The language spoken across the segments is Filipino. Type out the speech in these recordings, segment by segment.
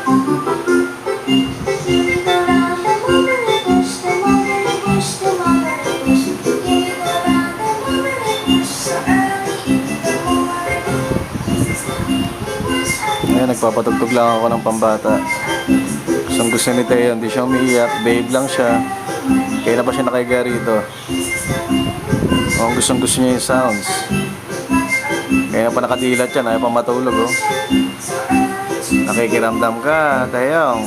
Ayan, nagpapatugtog lang ako ng pambata. Gustong gusto ni Teo, hindi siya umiiyak, babe lang siya. Kaya na pa siya nakahiga rito. Oh, gustong gusto niya yung sounds. Kaya pa nakadilat yan, ayaw pa matulog, oh. Nakikiramdam ka, Teo.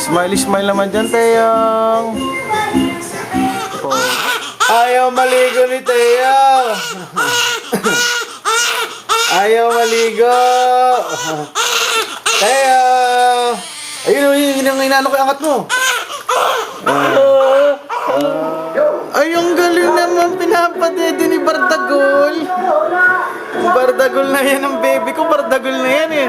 Smiley smile naman dyan, Teo. Oh. Ayaw maligo ni Teo. Ayaw maligo. Teo. Ayun, yun ang inano ko, angat mo. Ay, ang galing naman, pinapadede ni Bardagol. Bardagol na yan ang baby ko, Bardagol na yan eh.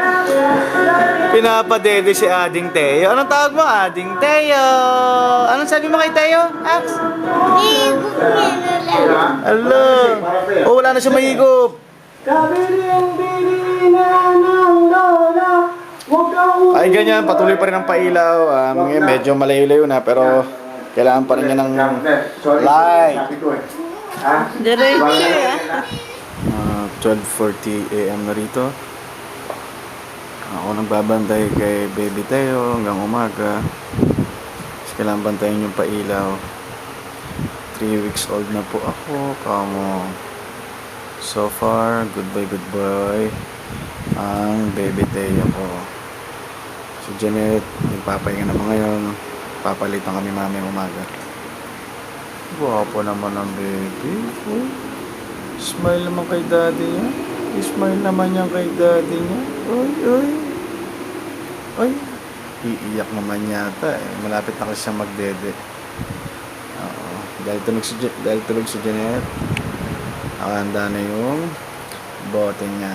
Pinapadede si Ading Teo. Anong tawag mo, Ading Teo? Anong sabi mo kay Teo? Ax? Higop niya na lang. Alo. Oh, wala na siya mahigop. Ay, ganyan, patuloy pa rin ang pailaw. Medyo malayo-layo na, pero kailangan pa rin niya ng light. Diretso ya. 12:40 AM na rito. Ako nagbabantay kay Baby Teo hanggang umaga. Kasi kailangan bantayin yung pailaw. 3 weeks old na po ako. Kamo. So far, goodbye ang Baby Teo ko. Si Janet, nagpapahinga naman ngayon. Papalitan kami mamayang umaga. Guwapo naman ang baby. Oh. Smile naman kay daddy niya. Smile naman yan kay daddy niya. Oy, oy. Oy. Iiyak naman yata eh. Malapit na kasi siya magdede. Oo. Dahil tulog si Janet. Nakahanda na yung bote niya.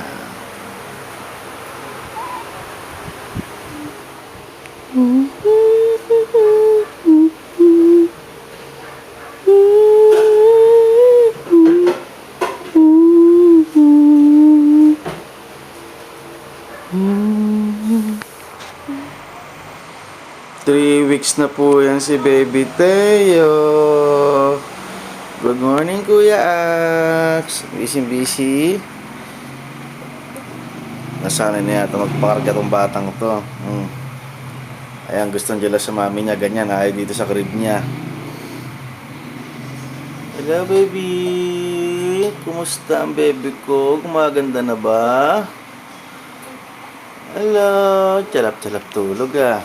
Three weeks na po yan si Baby Teo. Good morning, Kuya Ax. Busy. Nasanay na yata magpakarga tong batang to. Ayan, gustong dyan sa mami niya. Ganyan, ayaw dito sa crib niya. Hello, baby. Kumusta ang baby ko? Gumaganda na ba? Hello. Charap-charap tulog ah.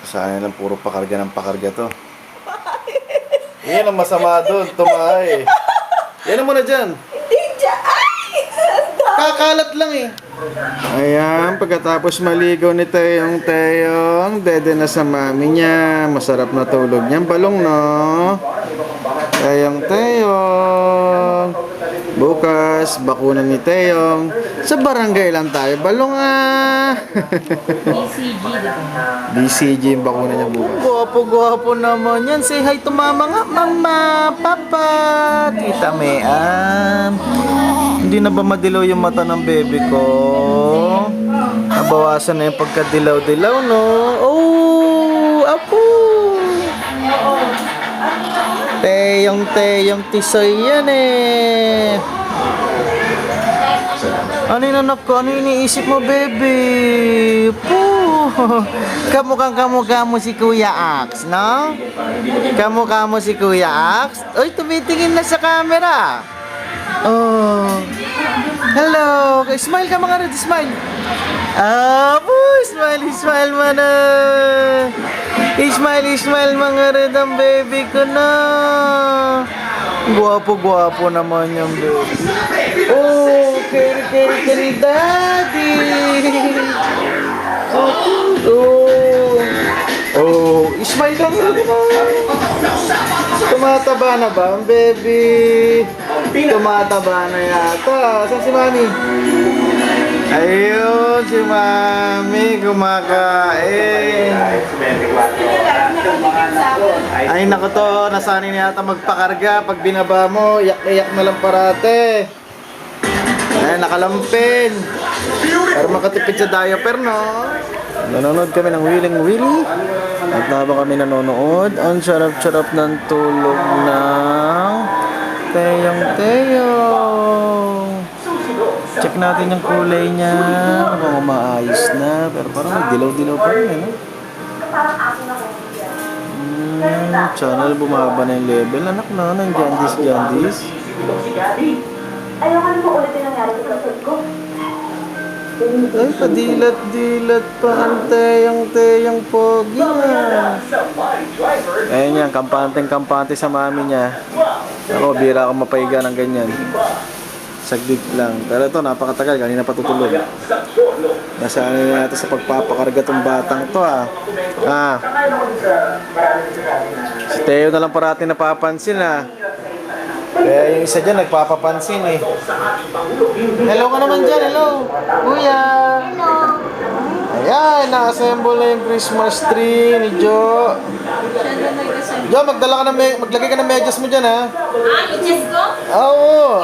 Sana lang puro pakarga ng pakarga to. Yan ang masama doon, tumahay. Yan mo na dyan. Hindi dyan. Ay! Kakalat lang eh. Ayan, pagkatapos maligaw ni Teyong, dede na sa mami niya. Masarap na tulog niyang balong, no? Teyong. Bukas, bakuna ni Teyong. Sa barangay lang tayo, balong ah. BCG, diba? BCG yung bakuna niya bukas. Gwapo naman yan. Say hi to mama nga. Mama, papa, tita Mayan. Hindi na ba madilaw yung mata ng baby ko? Nabawasan na yung pagkadilaw-dilaw, no? Oh, apo. Teyong tisoy yan eh. Ano yung anak ko? Ano yung iniisip mo, baby? Kamukha mo si Kuya Ax, no? Kamukha mo si Kuya Ax? Uy, tumitingin na sa camera. Oh. Hello. Smile ka mga red, smile. Smile mo na. Smile mga red ang baby ko na. Guwapo naman yung baby. Oh, keri daddy. Oh, smile ka nga naman. Tumataba na ba ang baby? Tumataba na yata. Saan si mami? Ayun, si mami kumakain. Ay naku to, nasanay na yata magpakarga. Pag binaba mo, iyak-iyak na lang parate. Ayan, nakalampin. Para makatipid sa diaper, no? Nanonood kami ng Willing Willy. At habang kami nanonood, ang sarap-sarap ng tulog ng Teyong. Check natin yung kulay niya. Mukhang umaayos na. Pero parang nagdilaw-dilaw pa rin, ano? Channel, bumaba na yung level. Anak na, ng Jandis. Ayaw ka naman ulit yung nangyari sa kapatid ko. Ay, padilat-dilat pa ang Teyong pogi na. Ayun yan, kampante sa mami niya. Ako, bira ako mapahiga ng ganyan. Saglit lang. Pero ito, napakatagal. Kanina pa tutulog. Nasa ano natin sa pagpapakarga tong batang to, Si Teo na lang parati napapansin, Kaya yung isa dyan, nagpapapansin, Hello ka naman dyan, hello. Kuya. Hello. Ayan, na-assemble na yung Christmas tree ni Jo. Jo, maglagay ka ng medyas mo dyan, Medyas ko? Oo.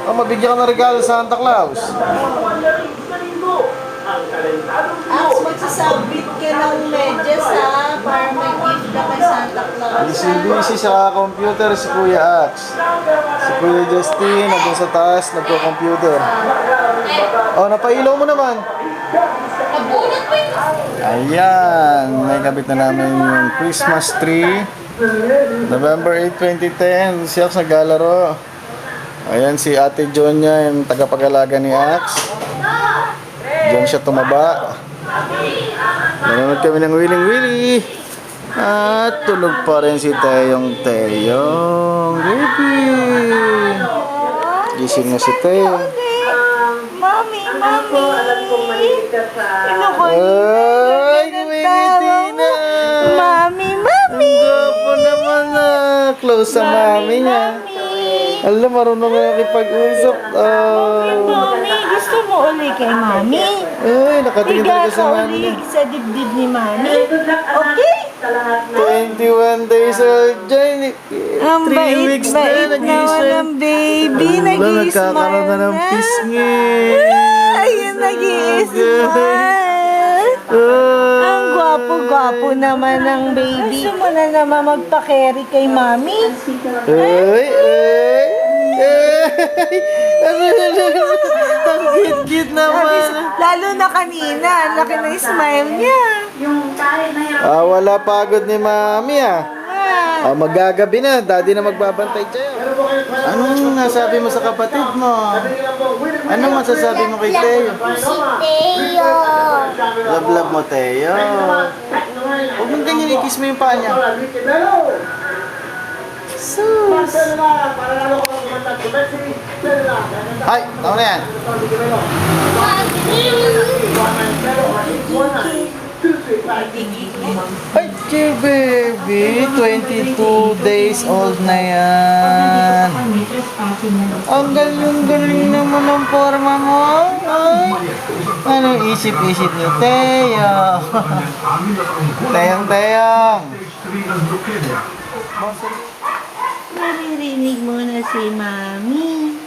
Mabigyan ka ng regalo sa Santa Claus. Magsasabit ka ng medyas para may gift ka kay Santa Claus. Busy sa computer si Kuya Ax. Si Kuya Justin, nandun sa taas, nagko-computer. Oh, napailaw mo naman. Nabunot pa yun. Ayan, may kabit na namin yung Christmas tree. November 8, 2010, si Ax naglalaro. Ayan si Ate Jonya, yung tagapag-alaga ni Ax. Diyan siya tumaba. Nanonood kami ng Willing Willy. At tulog pa rin si Teyong. Baby. Gising na si Teyong. Mami. Alam kong maliit ka sa... Ay, ngumingiti na. Mami. Ang gwapo naman Close sa mami niya. Alam, marunong na nakipag-usap. Mami, gusto mo uli kay Mami? Ay, nakatingin talaga sa mami niya. Sa dibdib ni Mami. Okay? 21 days old dyan. 3 Ang weeks na, bait naman nag-iisip. ang baby. Nagkakaroon Nag-i-smile na ng na. pisngin. Ayun, nag-i-smile. Ang gwapo-gwapo naman ng baby. Gusto mo na naman magpa-carry kay Mami? Ay. Ang cute naman. Lalo na kanina, ang laki ng smile niya. Yung kahit na yung... Wala pagod ni mami magagabi na. Daddy na magbabantay sa'yo. Anong nasabi mo sa kapatid mo? Anong masasabi mo kay Teo? Si Teo. Love mo, Teo. Huwag mong ganyan, i-kiss mo yung paa niya. Sus. Ay, tama na yan. Ay, baby, 22 days old na yan. Ang galing naman ng forma mo. Ay, anong isip-isip ni Teo? Teyong. Naririnig mo na si Mami.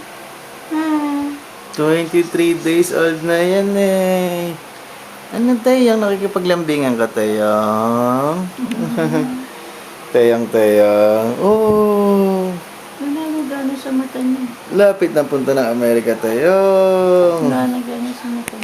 23 days old na yan Ano Teyong? Nakikipaglambingan ka Teyong? Teyong. Oh. Nananagana sa mata niya. Lapit na punta ng Amerika Teyong. Nananagana sa mata niya.